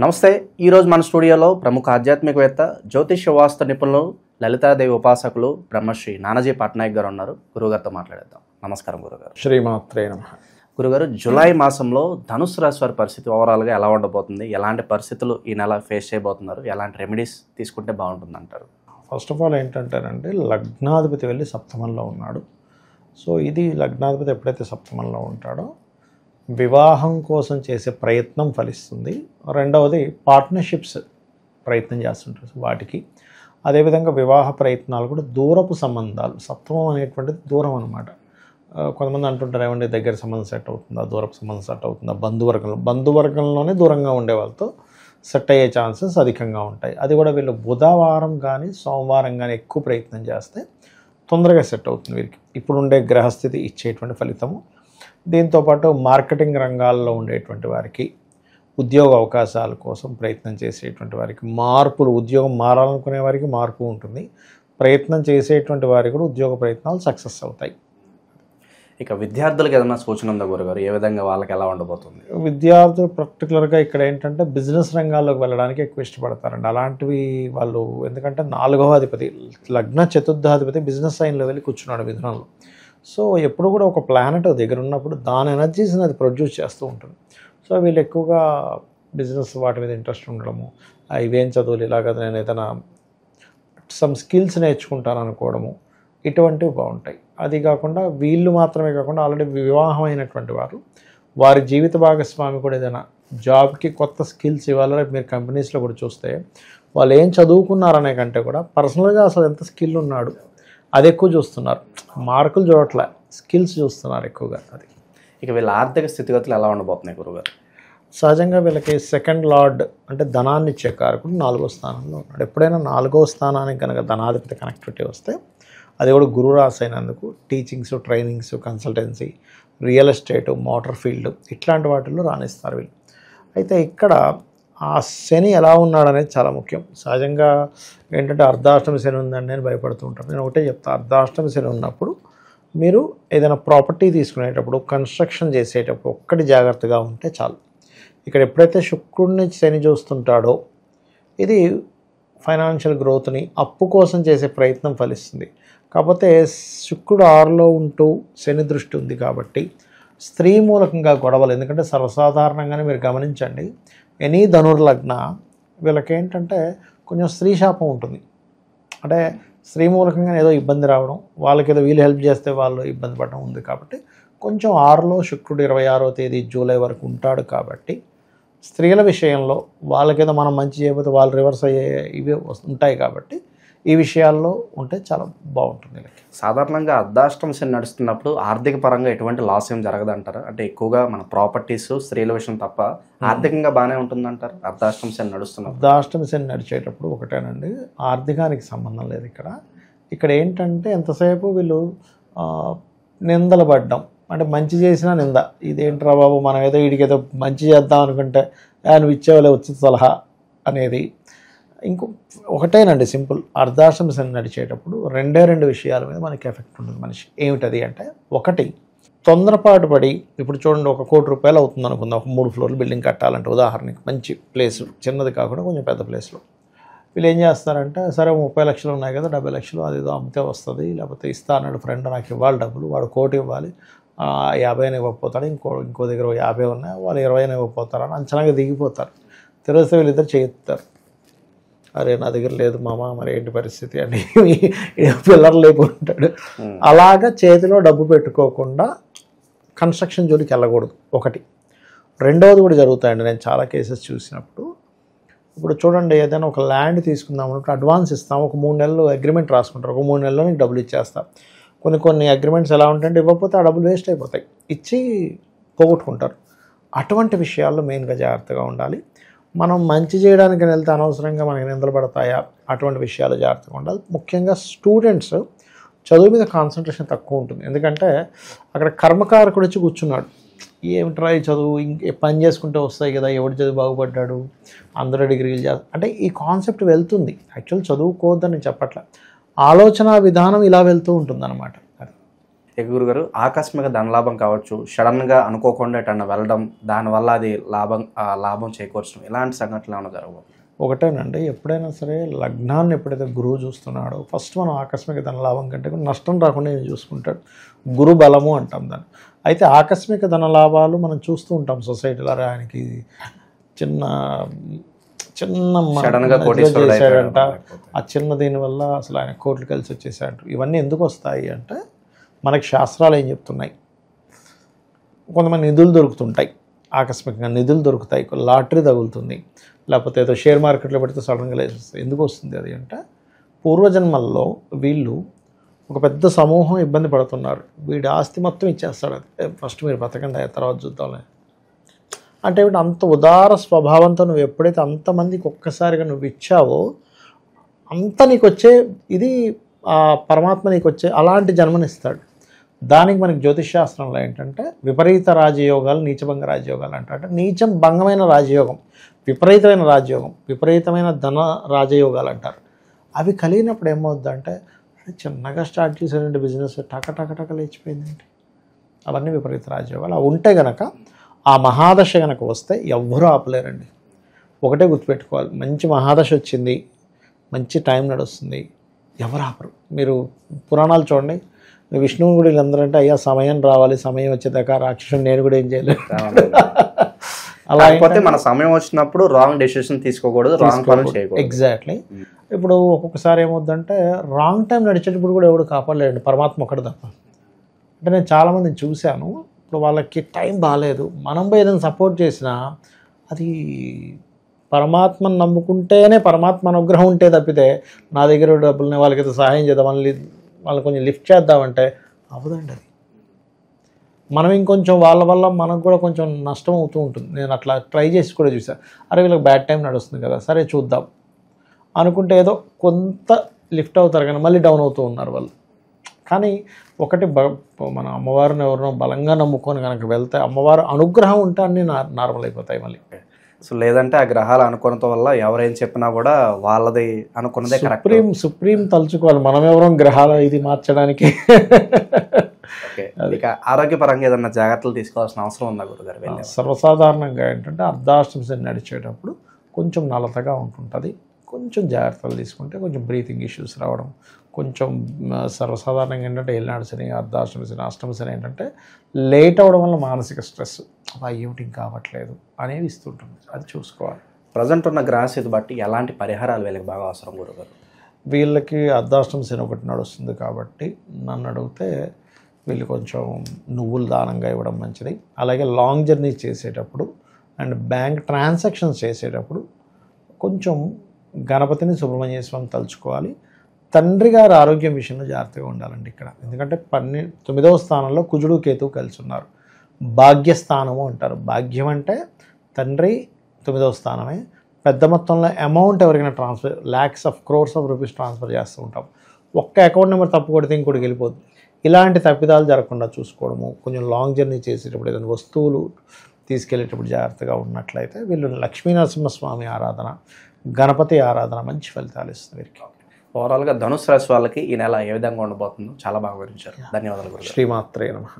నమస్తే. ఈరోజు మన స్టూడియోలో ప్రముఖ ఆధ్యాత్మికవేత్త, జ్యోతిష్య వాస్తు నిపుణులు, లలితాదేవి ఉపాసకులు బ్రహ్మశ్రీ నానాజీ పట్నాయక్ గారు ఉన్నారు. గురుగారితో మాట్లాడేద్దాం. నమస్కారం గురుగారు. శ్రీమాత్రే నమః. గురుగారు, జూలై మాసంలో ధనుసు రాశి వారి పరిస్థితి ఓవరాల్గా ఎలా ఉండబోతుంది? ఎలాంటి పరిస్థితులు ఈ నెల ఫేస్ చేయబోతున్నారు? ఎలాంటి రెమెడీస్ తీసుకుంటే బాగుంటుంది అంటారు? ఫస్ట్ ఆఫ్ ఆల్ ఏంటంటేనండి, లగ్నాధిపతి వెళ్ళి సప్తమంలో ఉన్నాడు. సో ఇది లగ్నాధిపతి ఎప్పుడైతే సప్తమంలో ఉంటాడో వివాహం కోసం చేసే ప్రయత్నం ఫలిస్తుంది. రెండవది పార్ట్నర్షిప్స్ ప్రయత్నం చేస్తుంటారు వాటికి. అదేవిధంగా వివాహ ప్రయత్నాలు కూడా దూరపు సంబంధాలు, సప్తమం అనేటువంటిది దూరం అనమాట. కొంతమంది అంటుంటారు, ఏమంటే దగ్గర సంబంధం సెట్ అవుతుందా, దూరపు సంబంధం సెట్ అవుతుందా, బంధువర్గంలోనే దూరంగా ఉండే వాళ్ళతో సెట్ అయ్యే ఛాన్సెస్ అధికంగా ఉంటాయి. అది కూడా వీళ్ళు బుధవారం కానీ సోమవారం కానీ ఎక్కువ ప్రయత్నం చేస్తే తొందరగా సెట్ అవుతుంది వీరికి. ఇప్పుడుండే గ్రహస్థితి ఇచ్చేటువంటి ఫలితము. దీంతోపాటు మార్కెటింగ్ రంగాల్లో ఉండేటువంటి వారికి, ఉద్యోగ అవకాశాల కోసం ప్రయత్నం చేసేటువంటి వారికి, మార్పులు, ఉద్యోగం మారాలనుకునే వారికి మార్పు ఉంటుంది. ప్రయత్నం చేసేటువంటి వారికి కూడా ఉద్యోగ ప్రయత్నాలు సక్సెస్ అవుతాయి. ఇక విద్యార్థులకు ఏదైనా సూచన ఉందా గురుగారు? ఏ విధంగా వాళ్ళకి ఎలా ఉండబోతుంది? విద్యార్థులు పర్టికులర్గా ఇక్కడ ఏంటంటే బిజినెస్ రంగాల్లోకి వెళ్ళడానికి ఎక్కువ ఇష్టపడతారండి. అలాంటివి వాళ్ళు, ఎందుకంటే 4వ అధిపతి, లగ్న చతుర్థాధిపతి బిజినెస్ సైన్లో వెళ్ళి కూర్చున్నాడు మిథునంలో. సో ఎప్పుడు కూడా ఒక ప్లానెట్ దగ్గర ఉన్నప్పుడు దాని ఎనర్జీస్ని అది ప్రొడ్యూస్ చేస్తూ ఉంటుంది. సో వీళ్ళు ఎక్కువగా బిజినెస్ వాటి మీద ఇంట్రెస్ట్ ఉండడము, ఇవేం చదువులు, ఇలాగ నేను ఏదైనా సమ్ స్కిల్స్ నేర్చుకుంటాను అనుకోవడము, ఇటువంటివి బాగుంటాయి. అది కాకుండా వీళ్ళు మాత్రమే కాకుండా ఆల్రెడీ వివాహం అయినటువంటి వారు, వారి జీవిత భాగస్వామి కూడా ఏదైనా జాబ్కి కొత్త స్కిల్స్ ఇవ్వాలి. మీరు కంపెనీస్లో కూడా చూస్తే వాళ్ళు ఏం చదువుకున్నారనే కంటే కూడా పర్సనల్గా అసలు ఎంత స్కిల్ ఉన్నాడు అది ఎక్కువ చూస్తున్నారు. మార్కులు చూడట్లే, స్కిల్స్ చూస్తున్నారు ఎక్కువగా. అది ఇక వీళ్ళ ఆర్థిక స్థితిగతులు ఎలా ఉండబోతున్నాయి గురుగారు? సహజంగా వీళ్ళకి సెకండ్ లార్డ్ అంటే ధనాన్ని ఇచ్చే కారకుడు 4వ స్థానంలో ఉన్నాడు. ఎప్పుడైనా 4వ స్థానానికి కనుక ధనాధిపతి కనెక్టివిటీ వస్తే, అది కూడా గురువు రాశి అయినందుకు teachings, trainings, consultancy, real estate, motor field ఇట్లాంటి వాటిల్లో రాణిస్తారు వీళ్ళు. అయితే ఇక్కడ ఆ శని ఎలా ఉన్నాడనేది చాలా ముఖ్యం. సహజంగా ఏంటంటే అర్ధాష్టమి శని ఉందండి అని భయపడుతూ ఉంటాం. నేను ఒకటే చెప్తాను, అర్ధాష్టమి శని ఉన్నప్పుడు మీరు ఏదైనా ప్రాపర్టీ తీసుకునేటప్పుడు, కన్స్ట్రక్షన్ చేసేటప్పుడు ఒక్కటి జాగ్రత్తగా ఉంటే చాలు. ఇక్కడ ఎప్పుడైతే శుక్రుడిని శని చూస్తుంటాడో ఇది ఫైనాన్షియల్ గ్రోత్ని, అప్పు కోసం చేసే ప్రయత్నం ఫలిస్తుంది. కాకపోతే శుక్రుడు 6లో ఉంటూ శని దృష్టి ఉంది కాబట్టి స్త్రీ మూలకంగా గొడవలు. ఎందుకంటే సర్వసాధారణంగానే మీరు గమనించండి, ఎనీ ధనుర్లగ్న వీళ్ళకేంటంటే కొంచెం స్త్రీ శాపం ఉంటుంది. అంటే స్త్రీ మూలకంగా ఏదో ఇబ్బంది రావడం, వాళ్ళకి ఏదో వీళ్ళు హెల్ప్ చేస్తే వాళ్ళు ఇబ్బంది పడడం ఉంది. కాబట్టి కొంచెం 6లో శుక్రుడు 26వ తేదీ జూలై వరకు ఉంటాడు. కాబట్టి స్త్రీల విషయంలో వాళ్ళకేదో మనం మంచి చేయకపోతే వాళ్ళు రివర్స్ అయ్యే ఇవి ఉంటాయి. కాబట్టి ఈ విషయాల్లో ఉంటే చాలా బాగుంటుంది. సాధారణంగా అర్ధాష్టమ శని నడుస్తున్నప్పుడు ఆర్థిక పరంగా ఎటువంటి లాస్ ఏం జరగదంటారా? అంటే ఎక్కువగా మన ప్రాపర్టీస్, స్త్రీల విషయం తప్ప ఆర్థికంగా బాగానే ఉంటుందంటారు అర్ధాష్టమ శని నడుస్తున్నప్పుడు? అర్ధాష్టమ శని నడిచేటప్పుడు ఒకటేనండి, ఆర్థికానికి సంబంధం లేదు. ఇక్కడ ఏంటంటే ఎంతసేపు వీళ్ళు నిందలు పడ్డం, అంటే మంచి చేసినా నింద. ఇదేంట్రా బాబు, మనం ఏదో వీడికి ఏదో మంచి చేద్దాం అనుకుంటే నువ్వు ఇచ్చేవాళ్ళే ఉచిత సలహా అనేది. ఇంకో ఒకటేనండి సింపుల్, అర్ధాష్టమ శని నడిచేటప్పుడు రెండు విషయాల మీద మనకి ఎఫెక్ట్ ఉంటుంది మనిషి. ఏమిటది అంటే, ఒకటి తొందరపాటు పడి, ఇప్పుడు చూడండి 1 కోటి రూపాయలు అవుతుంది అనుకుందాం, ఒక 3 ఫ్లోర్లు బిల్డింగ్ కట్టాలంటే ఉదాహరణకి, మంచి ప్లేస్, చిన్నది కాకుండా కొంచెం పెద్ద ప్లేస్లో. వీళ్ళు ఏం చేస్తారంటే, సరే 30 లక్షలు ఉన్నాయి కదా, 70 లక్షలు అది ఏదో అమ్మితే వస్తుంది, లేకపోతే ఇస్తా అన్నాడు ఫ్రెండ్, నాకు ఇవ్వాలి డబ్బులు, వాడు 1 కోటి ఇవ్వాలి, 50 ఇవ్వకపోతాడు, ఇంకో దగ్గర 50 ఉన్నాయి, వాళ్ళు 20 ఇవ్వకపోతారు అని అంచనాగా దిగిపోతారు. తెలిస్తే వీళ్ళిద్దరు చేయిస్తారు, అరే నా దగ్గర లేదు మామ, మరి ఏంటి పరిస్థితి అని పిల్లలు లేకుంటాడు. అలాగా చేతిలో డబ్బు పెట్టుకోకుండా కన్స్ట్రక్షన్ జోలికి వెళ్ళకూడదు. ఒకటి. రెండవది కూడా జరుగుతాయండి, నేను చాలా కేసెస్ చూసినప్పుడు. ఇప్పుడు చూడండి, ఏదైనా ఒక ల్యాండ్ తీసుకుందాం అన్నప్పుడు అడ్వాన్స్ ఇస్తాం, ఒక 3 నెలలు అగ్రిమెంట్ రాసుకుంటారు, ఒక 3 నెలల్లో నీకు డబ్బులు ఇచ్చేస్తాం. కొన్ని అగ్రిమెంట్స్ ఎలా ఉంటాయంటే, ఇవ్వకపోతే ఆ డబ్బులు వేస్ట్ అయిపోతాయి, ఇచ్చి పోగొట్టుకుంటారు. అటువంటి విషయాల్లో మెయిన్గా జాగ్రత్తగా ఉండాలి. మనం మంచి చేయడానికి వెళ్తే అనవసరంగా మనకి నిందలు పడతాయా, అటువంటి విషయాలు జాగ్రత్తగా ఉండాలి. ముఖ్యంగా స్టూడెంట్స్ చదువు మీద కాన్సన్ట్రేషన్ తక్కువ ఉంటుంది. ఎందుకంటే అక్కడ కర్మకారకుడు వచ్చి కూర్చున్నాడు, ఏమిట్రా ఈ చదువు, పని చేసుకుంటే వస్తాయి కదా, ఎవడు చదువు బాగుపడ్డాడు, అందరూ డిగ్రీలు చేస్తారు అంటే ఈ కాన్సెప్ట్ వెళ్తుంది. యాక్చువల్ చదువుకోవద్దని చెప్పట్లే, ఆలోచన విధానం ఇలా వెళ్తూ ఉంటుంది అన్నమాట. ఇక గురుగారు ఆకస్మిక ధనలాభం కావచ్చు, సడన్గా అనుకోకుండా ఎటన్నా వెళ్ళడం, దానివల్ల అది లాభం చేకూర్చడం, ఇలాంటి సంఘటనలు ఏమైనా జరగవు? ఒకటేనండి, ఎప్పుడైనా సరే లగ్నాన్ని ఎప్పుడైతే గురువు చూస్తున్నాడో ఫస్ట్ మనం ఆకస్మిక ధనలాభం కంటే కూడా నష్టం రాకుండా నేను చూసుకుంటాడు. గురు బలము అంటాం దాన్ని. అయితే ఆకస్మిక ధనలాభాలు మనం చూస్తూ ఉంటాం సొసైటీలో. ఆయనకి చిన్న చిన్న సడన్గా చేశాడంట, ఆ చిన్న దీనివల్ల అసలు ఆయన కోట్లు కలిసి వచ్చేసాడు. ఇవన్నీ ఎందుకు వస్తాయి అంటే మనకి శాస్త్రాలు ఏం చెప్తున్నాయి, కొంతమంది నిధులు దొరుకుతుంటాయి, ఆకస్మికంగా నిధులు దొరుకుతాయి, లాటరీ తగులుతుంది, లేకపోతే ఏదో షేర్ మార్కెట్లో పెడితే సడన్గా లేచేస్తుంది. ఎందుకు వస్తుంది అది అంటే పూర్వజన్మల్లో వీళ్ళు ఒక పెద్ద సమూహం ఇబ్బంది పడుతున్నారు, వీడి ఆస్తి మొత్తం ఇచ్చేస్తాడు, అది ఫస్ట్ మీరు బతకండి తర్వాత చూద్దాంలే అంటే. అంత ఉదార స్వభావంతో నువ్వు ఎప్పుడైతే అంతమందికి ఒక్కసారిగా నువ్వు ఇచ్చావో అంత నీకు వచ్చే ఇది పరమాత్మ నీకు వచ్చే అలాంటి జన్మనిస్తాడు. దానికి మనకి జ్యోతిష్శాస్త్రంలో ఏంటంటే విపరీత రాజయోగాలు, నీచభంగ రాజయోగాలు అంటారు. అంటే నీచం భంగమైన రాజయోగం, విపరీతమైన రాజయోగం, విపరీతమైన ధన రాజయోగాలు అంటారు. అవి కలిగినప్పుడు ఏమవుద్దంటే చిన్నగా స్టార్ట్ చేసేటువంటి బిజినెస్ టక లేచిపోయిందండి. అవన్నీ విపరీత రాజయోగాలు. అవి ఉంటే గనక ఆ మహాదశ కనుక వస్తే ఎవ్వరూ ఆపలేరండి. ఒకటే గుర్తుపెట్టుకోవాలి, మంచి మహాదశ వచ్చింది, మంచి టైం నడుస్తుంది, ఎవరు ఆపరు. మీరు పురాణాలు చూడండి, విష్ణువు కూడా వీళ్ళందరూ అంటే అయ్యా సమయం రావాలి, సమయం వచ్చేదాకా రాక్షసుని నేను కూడా ఏం చేయలేదు. అలా అయిపోతే మన సమయం వచ్చినప్పుడు రాంగ్ డెసిషన్ తీసుకోకూడదు, రాంగ్ పనులు చేయకూడదు. ఎగ్జాక్ట్లీ. ఇప్పుడు ఒక్కొక్కసారి ఏమవుద్దంటే రాంగ్ టైం నడిచేటప్పుడు కూడా ఎవడు కాపాడలేడు, పరమాత్మ ఒక్కడు తప్ప. అంటే నేను చాలామందిని చూశాను, ఇప్పుడు వాళ్ళకి టైం బాగాలేదు, మనం పోయి ఏదైనా సపోర్ట్ చేసినా అది పరమాత్మను నమ్ముకుంటేనే, పరమాత్మ అనుగ్రహం ఉంటే తప్పితే నా దగ్గర డబ్బులని వాళ్ళకైతే సహాయం చేద్దాం, వాళ్ళని కొంచెం లిఫ్ట్ చేద్దామంటే అవ్వదండి. అది మనం ఇంకొంచెం వాళ్ళ వల్ల మనకు కూడా కొంచెం నష్టం అవుతూ ఉంటుంది. నేను అట్లా ట్రై చేసి కూడా చూసాను, అరే వీళ్ళకి బ్యాడ్ టైం నడుస్తుంది కదా, సరే చూద్దాం అనుకుంటే ఏదో కొంత లిఫ్ట్ అవుతారు కానీ మళ్ళీ డౌన్ అవుతూ ఉన్నారు వాళ్ళు. కానీ ఒకటి మన అమ్మవారిని ఎవరినో బలంగా నమ్ముకొని కనుక వెళ్తే అమ్మవారు అనుగ్రహం ఉంటే అన్నీ నార్మల్ అయిపోతాయి మళ్ళీ. సో లేదంటే ఆ గ్రహాలు అనుకోవడం వల్ల ఎవరేం చెప్పినా కూడా వాళ్ళది అనుకున్నదే కరెక్ట్. సుప్రీం తలుచుకోవాలి, మనం ఎవరో గ్రహాలు ఇది మార్చడానికి. ఓకే, ఇక ఆరోగ్యపరంగా ఏదన్నా జాగ్రత్తలు తీసుకోవాల్సిన అవసరం ఉందా గురుగారు? సర్వసాధారణంగా ఏంటంటే అర్ధాష్టమ శని నడిచేటప్పుడు కొంచెం నలతగా ఉంటుంటుంది, కొంచెం జాగ్రత్తలు తీసుకుంటే కొంచెం బ్రీతింగ్ ఇష్యూస్ రావడం, కొంచెం సర్వసాధారణంగా ఏంటంటే ఏలినాడు శని, అర్ధాష్టమ శని, అష్టమ శని ఏంటంటే లేట్ అవ్వడం వల్ల మానసిక స్ట్రెస్, ఏమిటి ఇంకా అవ్వట్లేదు అనేది ఇస్తుంటుంది, అది చూసుకోవాలి. ప్రజెంట్ ఉన్న గ్రహస్థితి బట్టి ఎలాంటి పరిహారాలు వీళ్ళకి బాగా అవసరం గురుగారు? వీళ్ళకి అర్ధాష్టమ శని ఒకటి నడుస్తుంది కాబట్టి నన్ను అడిగితే వీళ్ళు కొంచెం నువ్వులు దానంగా ఇవ్వడం మంచిది. అలాగే లాంగ్ జర్నీ చేసేటప్పుడు అండ్ బ్యాంక్ ట్రాన్సాక్షన్స్ చేసేటప్పుడు కొంచెం గణపతిని, సుబ్రహ్మణ్య స్వామిని తలుచుకోవాలి. తండ్రి గారి ఆరోగ్యం విషయంలో జాగ్రత్తగా ఉండాలండి ఇక్కడ. ఎందుకంటే 9వ స్థానంలో కుజుడు కేతువు కలిసి ఉన్నారు. భాగ్యస్థానము అంటారు. భాగ్యం అంటే తండ్రి 9వ స్థానమే. పెద్ద మొత్తంలో అమౌంట్ ఎవరికైనా transfer, lakhs of crores of rupees transfer చేస్తూ ఉంటాం. ఒక్క అకౌంట్ నెంబర్ తప్పు కొడితే ఇంకోటికి వెళ్ళిపోతుంది. ఇలాంటి తప్పిదాలు జరగకుండా చూసుకోవడము, కొంచెం లాంగ్ జర్నీ చేసేటప్పుడు ఏదైనా వస్తువులు తీసుకెళ్ళేటప్పుడు జాగ్రత్తగా ఉన్నట్లయితే వీళ్ళు లక్ష్మీనరసింహస్వామి ఆరాధన, గణపతి ఆరాధన మంచి ఫలితాలు ఇస్తుంది వీరికి. ఓవరాల్గా ధనుసు రాశి వాళ్ళకి ఈ నెల ఏ విధంగా ఉండబోతుందో చాలా బాగా వివరించారు. ధన్యవాదాలు గురుగారు. శ్రీమాత్రే నమః.